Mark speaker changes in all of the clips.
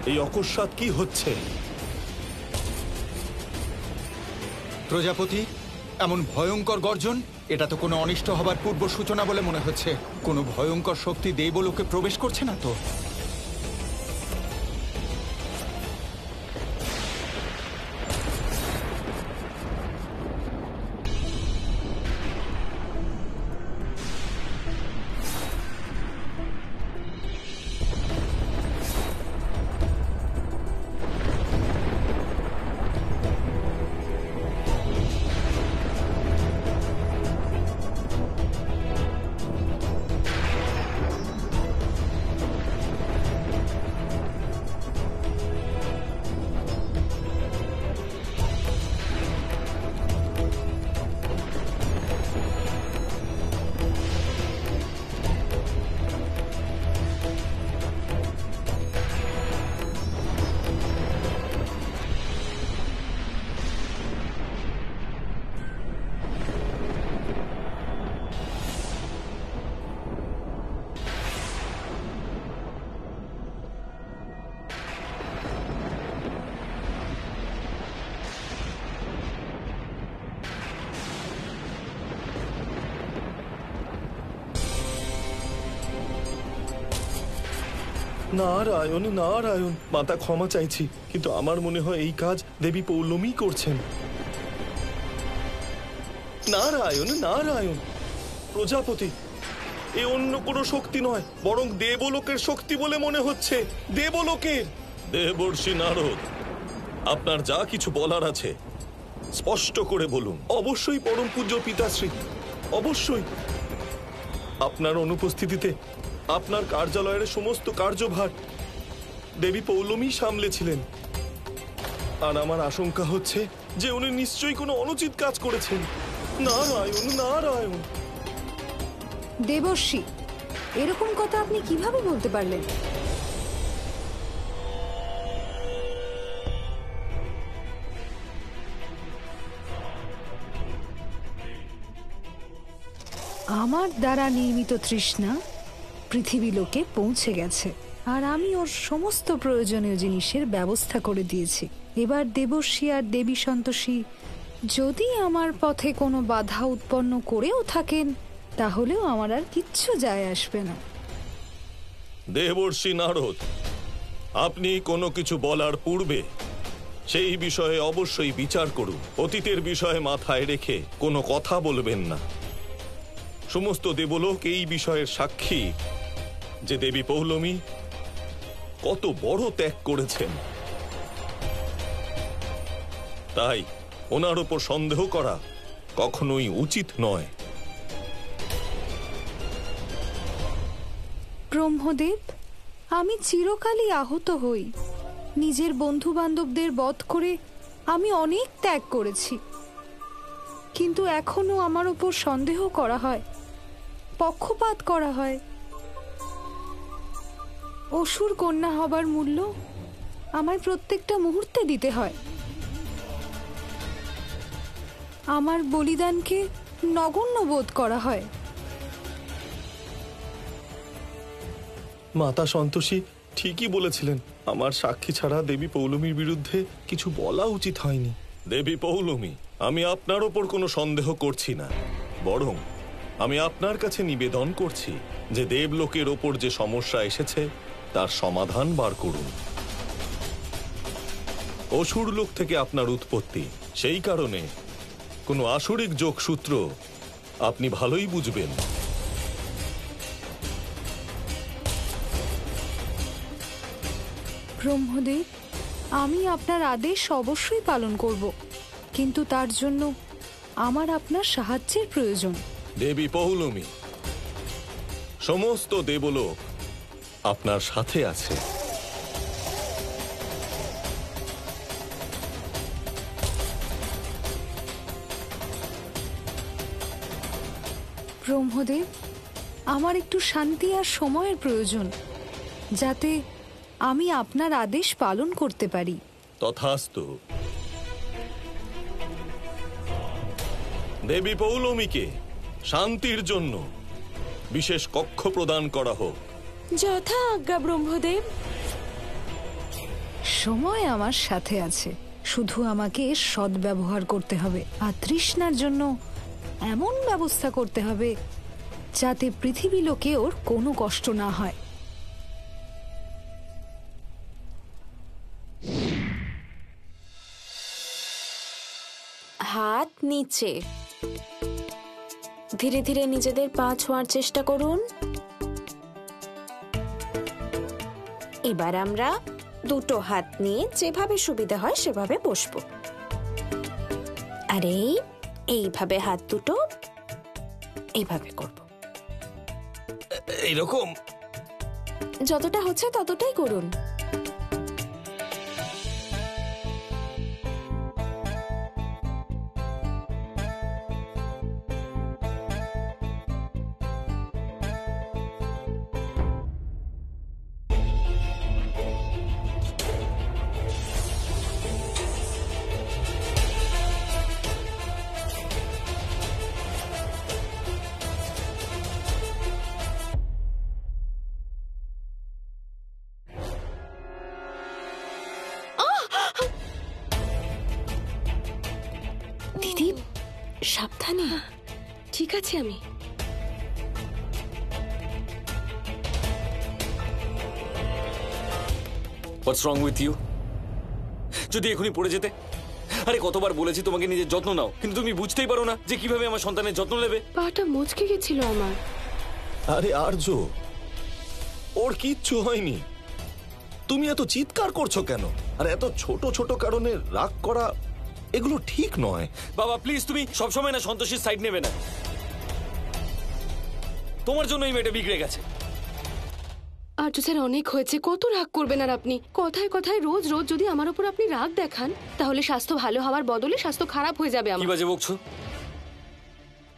Speaker 1: এই অকস্মাৎ কি হচ্ছে?
Speaker 2: প্রজাপতি, এমন ভয়ঙ্কর গর্জন, এটা তো কোনো অনিষ্ট হবার পূর্ব সূচনা বলে মনে হচ্ছে। কোনো ভয়ঙ্কর শক্তি দেবলোকে প্রবেশ করছে না তো?
Speaker 1: নারায়ণ নারায়ণ, মাতা ক্ষমা চাইছি, কিন্তু আমার মনে হয় এই কাজ দেবী পৌলমী করছেন। নারায়ণ নারায়ণ। প্রজাপতি, এ অন্য কোনো শক্তি নয়, বরং দেবলোকের শক্তি বলে মনে হচ্ছে। দেবলোকের। দেবর্ষি নারদ, আপনার যা কিছু বলার আছে স্পষ্ট করে বলুন। অবশ্যই পরম পূজ্য পিতাশ্রী, অবশ্যই। আপনার অনুপস্থিতিতে আপনার কার্যালয়ের সমস্ত কার্যভার দেবী পৌলমী সামলেছিলেন, আর আমার আশঙ্কা হচ্ছে যে উনি নিশ্চয়ই কোনো অনুচিত কাজ করেছেন। নারায়ণ নারায়ণ।
Speaker 3: দেবর্ষি, এরকম কথা আপনি কিভাবে বলতে পারলেন? আমার দ্বারা নির্মিত তৃষ্ণা পৃথিবীলোকে পৌঁছে গেছে, আর আমি ওর সমস্ত প্রয়োজনীয় জিনিসের ব্যবস্থা করে দিয়েছি। এবার দেবর্ষি আর দেবী সন্তোষী যদি আমার পথে কোনো বাধা উৎপন্ন করেও থাকেন, তাহলেও আমার আর কিচ্ছু যায় আসবে না।
Speaker 1: দেবর্ষি নারদ, আপনি কোনো কিছু বলার পূর্বে সেই বিষয়ে অবশ্যই বিচার করুন। অতীতের বিষয়ে মাথায় রেখে কোনো কথা বলবেন না। সমস্ত দেবলোক এই বিষয়ের সাক্ষী যে দেবী পৌলমী কত বড় ত্যাগ করেছেন। তাই ওনার উপর সন্দেহ করা কখনোই উচিত নয়।
Speaker 3: ব্রহ্মদেব, আমি চিরকালই আহত হই। নিজের বন্ধু বান্ধবদের বধ করে আমি অনেক ত্যাগ করেছি, কিন্তু এখনো আমার উপর সন্দেহ করা হয়, পক্ষপাত করা হয়। অসুর কন্যা হবার মূল্য আমায় প্রত্যেকটা মুহূর্তে দিতে হয়। আমার বলিদানকে নগণ্য বোধ করা হয়।
Speaker 1: মাতা সন্তোষী ঠিকই বলেছিলেন, আমার সাক্ষী ছাড়া দেবী পৌলমীর বিরুদ্ধে কিছু বলা উচিত হয়নি। দেবী পৌলমী, আমি আপনার ওপর কোনো সন্দেহ করছি না, বরং আমি আপনার কাছে নিবেদন করছি যে দেবলোকের ওপর যে সমস্যা এসেছে তার সমাধান বার করুন। অসুর লোক থেকে আপনার উৎপত্তি, সেই কারণে কোনো আসরিক যোগসূত্র আপনি ভালোই বুঝবেন।
Speaker 3: ব্রহ্মদেব, আমি আপনার আদেশ অবশ্যই পালন করব, কিন্তু তার জন্য আমার আপনার সাহায্যের প্রয়োজন।
Speaker 1: দেবী পৌলমী, সমস্ত দেবলোক আপনার সাথে আছে।
Speaker 3: ব্রহ্মদেব, আমার একটু শান্তি আর সময়ের প্রয়োজন, যাতে আমি আপনার আদেশ পালন করতে পারি।
Speaker 1: তথাস্তু। দেবী পৌলমীকে শান্তির জন্য বিশেষ কক্ষ প্রদান করা হোক।
Speaker 4: যথা আজ্ঞা ব্রহ্মদেব।
Speaker 3: সময় আমার সাথে আছে, শুধু আমাকে সদ্ব্যবহার করতে হবে আর তৃষ্ণার জন্য এমন ব্যবস্থা করতে হবে যাতে পৃথিবী লোকে ওর কোনো কষ্ট না হয়।
Speaker 4: হাত নিচে, ধীরে ধীরে নিজেদের পা ছোঁয়ার চেষ্টা করুন। এবার আমরা দুটো হাত নিয়ে যেভাবে সুবিধা হয় সেভাবে বসবো। আর এইভাবে হাত দুটো এইভাবে করব।
Speaker 1: এইরকম
Speaker 4: যতটা হচ্ছে ততটাই করুন। দিদি সাবধানে।
Speaker 5: ঠিক আছে আমি।
Speaker 6: হোয়াটস রং উইথ ইউ? যদি এখনই পড়ে যেতে। আরে কতবার বলেছি তোমাকে নিজের যত্ন নাও, কিন্তু তুমি বুঝতেই পারো না যে কিভাবে আমার সন্তানের যত্ন নেবে।
Speaker 5: পাটা মুচকে গেছিল আমার।
Speaker 1: আরে আর্য, ওর কিচ্ছু হয়নি। তুমি এত চিৎকার করছো কেন? আর এত ছোট ছোট কারণে রাগ করা, এগুলো ঠিক নয়।
Speaker 6: বাবা প্লিজ, তুমি সবসময় না সন্তোষীর সাইড নেবে না। তোমার জন্য এই মেয়েটা বিগড়ে গেছে।
Speaker 5: আর্য স্যার, অনেক হয়েছে, কত রাগ করবেন আর আপনি? কথায় কথায় রোজ রোজ যদি আমার উপর আপনি রাগ দেখান, তাহলে স্বাস্থ্য ভালো হওয়ার বদলে স্বাস্থ্য খারাপ হয়ে যাবে
Speaker 6: কি
Speaker 5: আমার।
Speaker 6: বাজে বকছো?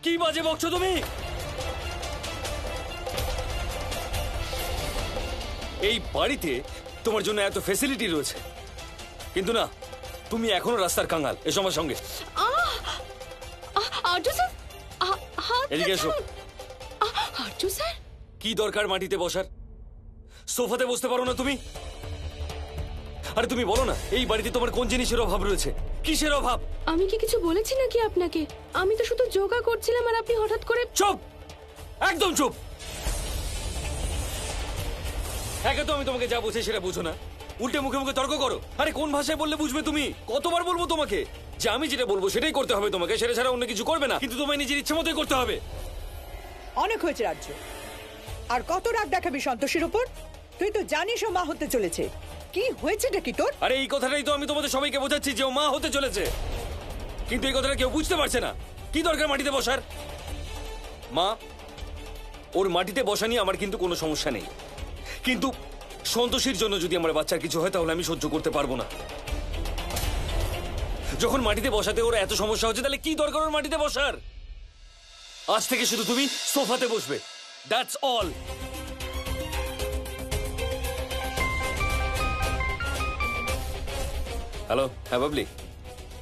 Speaker 6: কি বাজে বকছো তুমি? এই বাড়িতে তোমার জন্য এত ফ্যাসিলিটি রয়েছে, কিন্তু না, তুমি এখনো রাস্তার কাঙাল। এসো আমার সঙ্গে।
Speaker 5: আর্য স্যার,
Speaker 6: এদিকে এসো।
Speaker 5: আর্য স্যার,
Speaker 6: কি দরকার মাটিতে বসার? সোফাতে বসতে পারো না তুমি? আরে তুমি বলো না, এই বাড়িতে তোমার কোন জিনিসের অভাব রয়েছে? কিসের অভাব?
Speaker 5: আমি কি কিছু বলেছি নাকি আপনাকে? আমি তো শুধু যোগা করছিলাম আর আপনি হঠাৎ করে।
Speaker 6: চুপ, একদম চুপ। একে তো আমি তোমাকে যা বলছি সেটা বুঝো না, উল্টে মুখে মুখে তর্ক করো। আরে কোন ভাষায় বললে বুঝবে তুমি? কতবার বলবো তোমাকে যে আমি যেটা বলবো সেটাই করতে হবে তোমাকে, সেটা ছাড়া অন্য কিছু করবে না। কিন্তু তোমায় নিজের ইচ্ছে মতোই করতে হবে।
Speaker 7: অনেক হয়েছে রাজ্য। আর কত রাগ দেখাবি সন্তোষীর উপর? তুই তো জানিস ও মা হতে চলেছে। কি হয়েছেটা কি তোর?
Speaker 6: আরে এই কথাটাই তো আমি তোমাদের সবাইকে বোঝাচ্ছি যে ও মা হতে চলেছে, কিন্তু এই কথাটা কেউ বুঝতে পারছে না। কি দরকার মাটিতে বসার? মা, ওর মাটিতে বসা নিয়ে আমার কিন্তু কোনো সমস্যা নেই, কিন্তু সন্তোষীর জন্য যদি আমার বাচ্চার কিছু হয় তাহলে আমি সহ্য করতে পারবো না। যখন মাটিতে বসাতে ওর এত সমস্যা হচ্ছে, তাহলে কি দরকার ওর মাটিতে বসার? আজ থেকে শুধু তুমি সোফাতে বসবে, দ্যাটস অল। হ্যালো, হ্যাঁ বাবলি।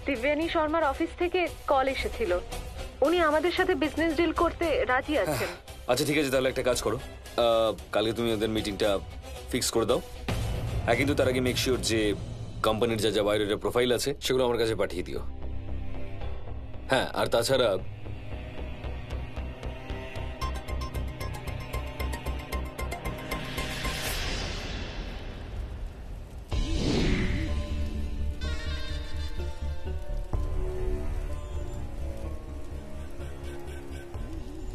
Speaker 8: দিব্যানী শর্মার অফিস থেকে কল এসেছিল। উনি আমাদের সাথে বিজনেস ডিল করতে রাজি আছেন।
Speaker 6: আচ্ছা ঠিক আছে, তাহলে একটা কাজ করো, কালকে তুমি ওদের মিটিংটা ফিক্স করে দাও। হ্যাঁ, কিন্তু তার আগে মেক শিওর যে কোম্পানির যা যা বাইরের প্রোফাইল আছে সেগুলো আমার কাছে পাঠিয়ে দিও। হ্যাঁ, আর তাছাড়া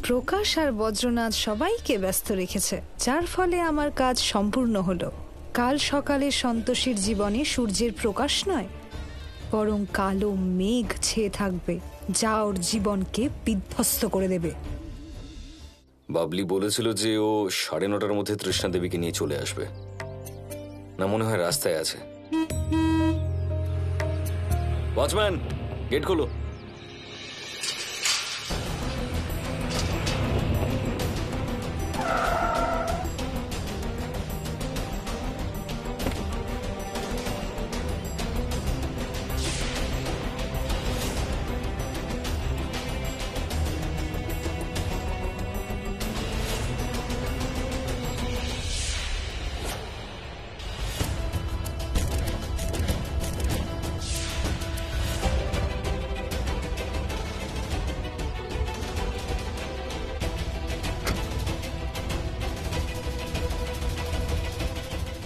Speaker 3: প্রকাশ আর বজ্রনাথ সবাইকে ব্যস্ত রেখেছে, যার ফলে আমার কাজ সম্পূর্ণ হলো। কাল সকালে সন্তোষীর জীবনে সূর্যের প্রকাশ নয়, বরং কালো মেঘ ছেয়ে থাকবে, যা ওর জীবনকে বিধ্বস্ত করে দেবে।
Speaker 6: বাবলি বলেছিল যে ও 9:30টার মধ্যে তৃষ্ণা দেবীকে নিয়ে চলে আসবে। না, মনে হয় রাস্তায় আছে। ওয়াচম্যান, গেট খোলো।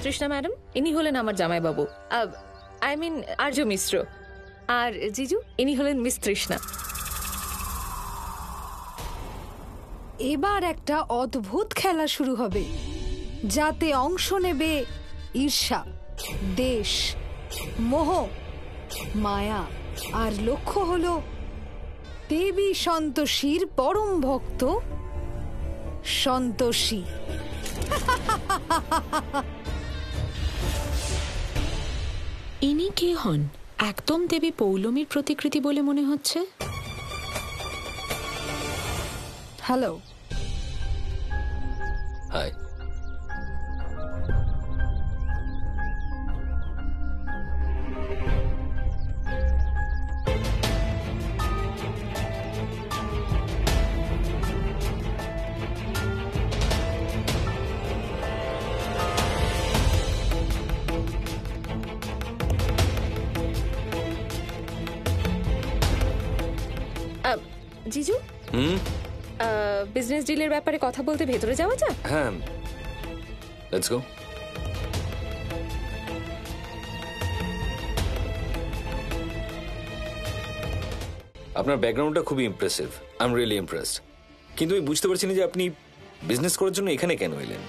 Speaker 9: তৃষ্ণা ম্যাডাম, ইনি হলেন আমার জামাইবাবু, আই মিন আর্য মিশ্র। আর জিজু, ইনি হলেন মিস তৃষ্ণা।
Speaker 3: এবার একটা অদ্ভুত খেলা শুরু হবে, যাতে অংশ নেবে ঈর্ষা, দেশ, মোহ, মায়া, আর লক্ষ্য হলো দেবী সন্তোষীর পরম ভক্ত সন্তোষী।
Speaker 9: ইনি কে হন? একদম দেবী পৌলমীর প্রতিকৃতি বলে মনে হচ্ছে।
Speaker 3: হ্যালো।
Speaker 6: হাই।
Speaker 9: জিজু, বিজনেস ডিলের ব্যাপারে কথা বলতে ভেতরে যাওয়া যাক?
Speaker 6: হ্যাঁ, লেটস গো। আপনার ব্যাকগ্রাউন্ডটা খুবই impressive, I am really impressed. কিন্তু আমি বুঝতে পারছি না যে আপনি বিজনেস করার জন্য এখানে কেন এলেন।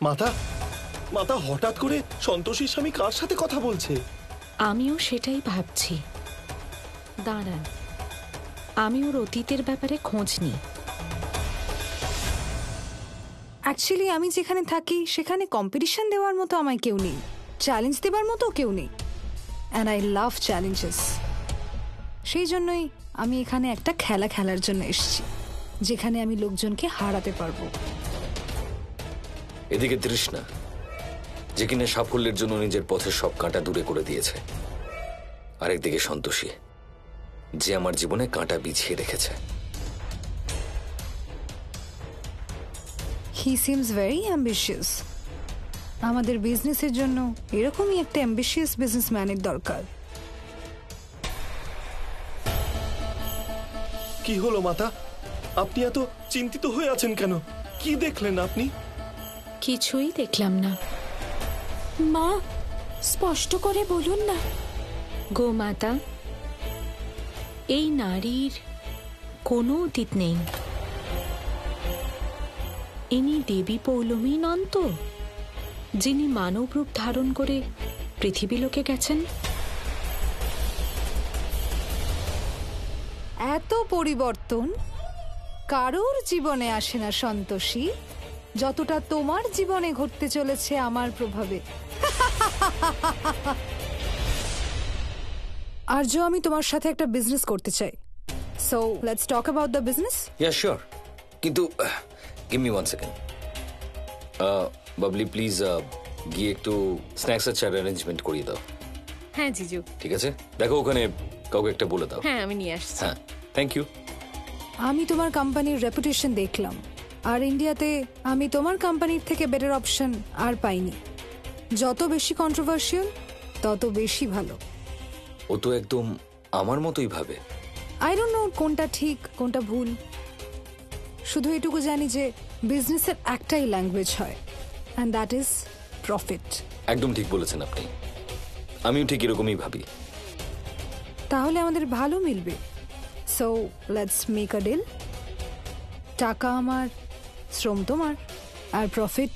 Speaker 1: মাতা, মাতা হঠাৎ করে সন্তোষীর স্বামী কার সাথে কথা বলছে?
Speaker 9: আমিও সেটাই ভাবছি। দাঁড়ান, আমি ওর অতীতের ব্যাপারে খোঁজ নিই।
Speaker 3: অ্যাকচুয়ালি আমি যেখানে থাকি সেখানে কম্পিটিশন দেওয়ার মতো আমায় কেউ নেই, চ্যালেঞ্জ দেওয়ার মতো কেউ নেই, অ্যান্ড আই লাভ চ্যালেঞ্জেস। সেই জন্যই আমি এখানে একটা খেলা খেলার জন্য এসেছি, যেখানে আমি লোকজনকে হারাতে পারবো।
Speaker 6: এদিকে তৃষ্ণা, যে কিনা সাফল্যের জন্য নিজের পথের সব কাঁটা দূরে করে দিয়েছে, আরেকদিকে সন্তোষী, যে আমার জীবনে কাঁটা বিছিয়ে রেখেছে।
Speaker 3: He seems very ambitious. আমাদের বিজনেসের জন্য এরকমই একটা অ্যাম্বিশিয়াস বিজনেসম্যানের দরকার।
Speaker 1: কি হলো মাতা, আপনি এত চিন্তিত হয়ে আছেন কেন? কি দেখলেন আপনি?
Speaker 9: কিছুই দেখলাম না।
Speaker 4: মা, স্পষ্ট করে বলুন না।
Speaker 9: গোমাতা, এই নারীর কোনো অতীত নেই। ইনি দেবী পৌলমী নন তো, যিনি মানব রূপ ধারণ করে পৃথিবী লোকে গেছেন?
Speaker 3: এত পরিবর্তন কারোর জীবনে আসে না সন্তোষী, যতটা তোমার জীবনে ঘটতে চলেছে আমার প্রভাবে। আর্য, আমি তোমার সাথে একটা বিজনেস করতে চাই। So let's talk about the business.
Speaker 6: Yeah sure, কিন্তু give me 1 second. Babli please গিয়ে একটু স্ন্যাক্স আর চার অ্যারেঞ্জমেন্ট করিয়ে দাও।
Speaker 9: হ্যাঁ জিজু।
Speaker 6: ঠিক আছে, দেখো ওখানে কাউকে একটা বলে দাও।
Speaker 9: হ্যাঁ, আমি নিয়ে আসছি।
Speaker 6: হ্যাঁ, থ্যাংক ইউ।
Speaker 3: আমি তোমার কোম্পানির রেপুটেশন দেখলাম, আর ইন্ডিয়াতে আমি তোমার কোম্পানির থেকে বেটার অপশন আর পাইনি। যত বেশি কন্ট্রোভার্সিয়াল তত বেশি ভালো।
Speaker 6: ও তো একদম আমার মতোই ভাবে।
Speaker 3: আই ডোন্ট নো কোনটা ঠিক কোনটা ভুল, শুধু এটুকু জানি যে বিজনেসের একটাই ল্যাঙ্গুয়েজ হয়, অ্যান্ড দ্যাট ইজ প্রফিট।
Speaker 6: একদম ঠিক বলেছেন আপনি, আমিও ঠিক এরকমই ভাবি।
Speaker 3: তাহলে আমাদের ভালো মিলবে। So let's make a deal. টাকা আমার, শ্রম তোমার, আর প্রফিট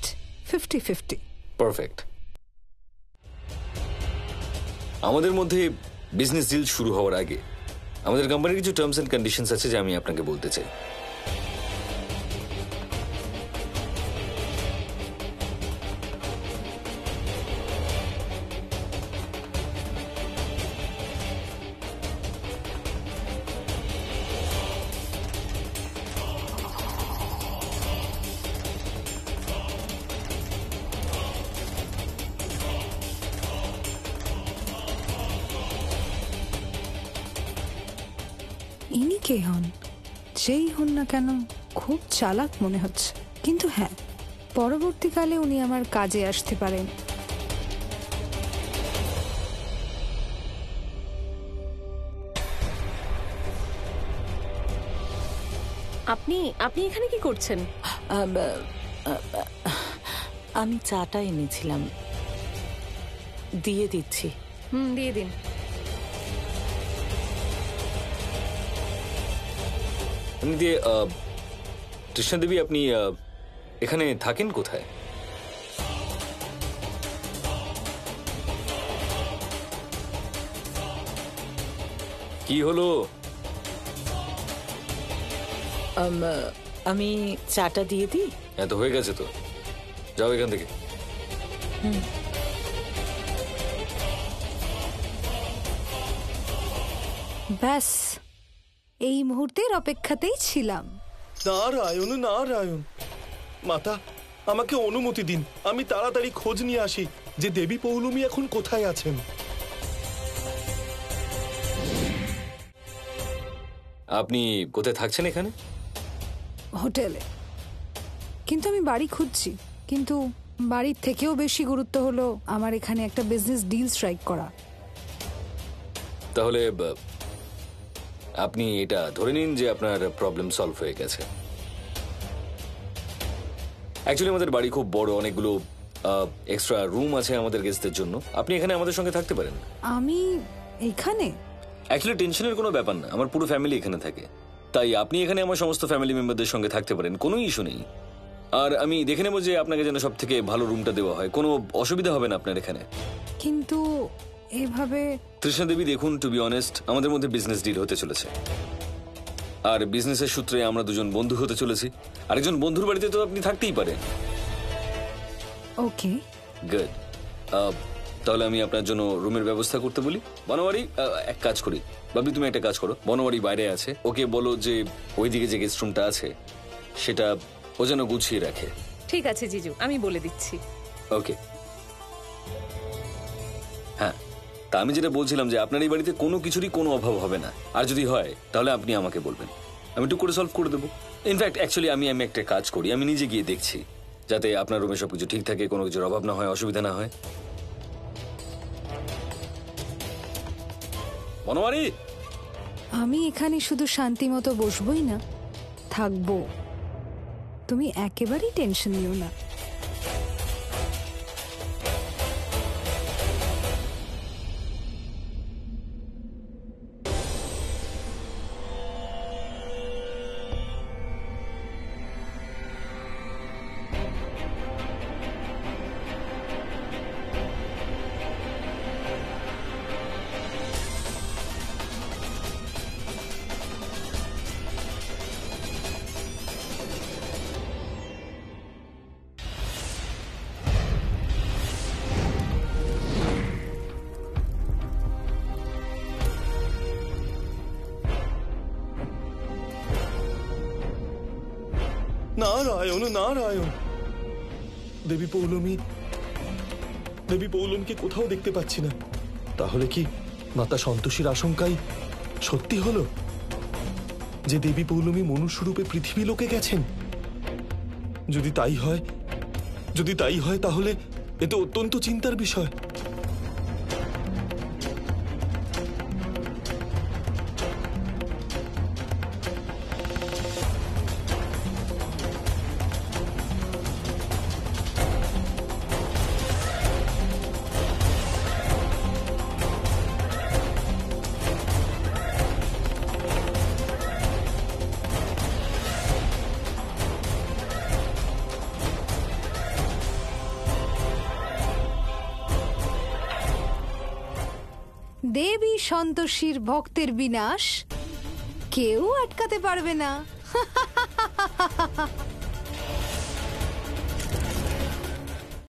Speaker 3: 50-50।
Speaker 6: পারফেক্ট। আমাদের মধ্যে বিজনেস ডিল শুরু হওয়ার আগে আমাদের কোম্পানির কিছু টার্মস এন্ড কন্ডিশনস আছে যা আমি আপনাকে বলতে চাই।
Speaker 3: ইনি কে হন? যেই হন না কেন খুব চালাক মনে হচ্ছে, কিন্তু হ্যাঁ, পরবর্তীকালে উনি আমার কাজে আসতে পারেন।
Speaker 9: আপনি আপনি এখানে কি করছেন? আমি চাটা এনেছিলাম, দিয়ে দিচ্ছি।
Speaker 8: দিয়ে দিন।
Speaker 6: দিয়ে তৃষ্ণা দেবী, আপনি এখানে থাকেন কোথায়? কি হলো?
Speaker 9: আমি চাটা দিয়ে দিই।
Speaker 6: এত হয়ে গেছে তো, যাও এখান থেকে।
Speaker 3: ব্যাস, এই মুহূর্তের অপেক্ষাতেই ছিলাম।
Speaker 1: নারায়ণ নারায়ণ। মাতা, আমাকে অনুমতি দিন, আমি তাড়াতাড়ি খোঁজ নিয়ে আসি যে দেবী পৌলমী এখন কোথায় আছেন।
Speaker 6: আপনি কোথায় থাকছেন এখানে?
Speaker 3: হোটেলে। কিন্তু আমি বাড়ি খুঁজছি, কিন্তু বাড়ির থেকেও বেশি গুরুত্ব হলো আমার এখানে একটা বিজনেস ডিল স্ট্রাইক করা।
Speaker 6: তাহলে আপনি এটা ধরে নিন যে আপনার প্রবলেম সলভ হয়ে গেছে। অ্যাকচুয়ালি আমাদের বাড়ি খুব বড়, অনেকগুলো এক্সট্রা রুম আছে আমাদের গেস্টদের জন্য। আপনি এখানে আমাদের সঙ্গে থাকতে পারেন।
Speaker 3: আমি এখানে?
Speaker 6: অ্যাকচুয়ালি টেনশনের কোনো ব্যাপার না, আমার পুরো ফ্যামিলি এখানে থাকে, তাই আপনি এখানে আমার সমস্ত ফ্যামিলি মেম্বারদের সঙ্গে থাকতে পারেন, কোনো ইস্যু নেই। আর আমি দেখে নেবো যে আপনাকে যেন সব থেকে ভালো রুমটা দেওয়া হয়, কোনো অসুবিধা হবে না আপনার এখানে।
Speaker 3: কিন্তু এভাবে
Speaker 6: তৃষ্ণা দেবী, দেখুন, টু বি অনেস্ট, আমাদের মধ্যে বিজনেস ডিল হতে চলেছে, আর বিজনেসের সূত্রে আমরা দুজন বন্ধু হতে চলেছি। আরেকজন বন্ধুর বাড়িতে তো আপনি থাকতেই পারেন।
Speaker 3: ওকে,
Speaker 6: গুড। তাহলে আমি আপনার জন্য রুমের ব্যবস্থা করতে বলি। বনওয়ারি, এক কাজ করি, বাবলি তুমি একটা কাজ করো, বনওয়ারি বাইরে আছে, ওকে বলো যে ওইদিকে যে গেস্ট রুমটা আছে সেটা ও যেন গুছিয়ে রাখে।
Speaker 8: ঠিক আছে জিজু, আমি বলে দিচ্ছি।
Speaker 6: ওকে। হ্যাঁ, তা আমি যেটা বলছিলাম যে আপনার এই বাড়িতে কোনো কিছুরই কোনো অভাব হবে না, আর যদি হয় তাহলে আপনি আমাকে বলবেন, আমি টুক করে সলভ করে দেবো। ইনফ্যাক্ট অ্যাকচুয়ালি আমি একটা কাজ করি, আমি নিজে গিয়ে দেখছি যাতে আপনার রুমে সবকিছু ঠিক থাকে, কোনো কিছুর অভাব না হয়, অসুবিধা না হয়। বনওয়ারি,
Speaker 3: আমি এখানে শুধু শান্তি মতো বসবই না, থাকবো। তুমি একেবারেই টেনশন নিও না।
Speaker 1: নারায়ণ নারায়ণ। দেবী পৌলমীকে কোথাও দেখতে পাচ্ছি না। তাহলে কি মাতা সন্তোষীর আশঙ্কাই সত্যি হলো যে দেবী পৌলমী মনুষ্যরূপে পৃথিবী লোকে গেছেন? যদি তাই হয় তাহলে এ তো অত্যন্ত চিন্তার বিষয়।
Speaker 3: দেবী সন্তোষীর ভক্তের বিনাশ কেউ আটকাতে পারবে না।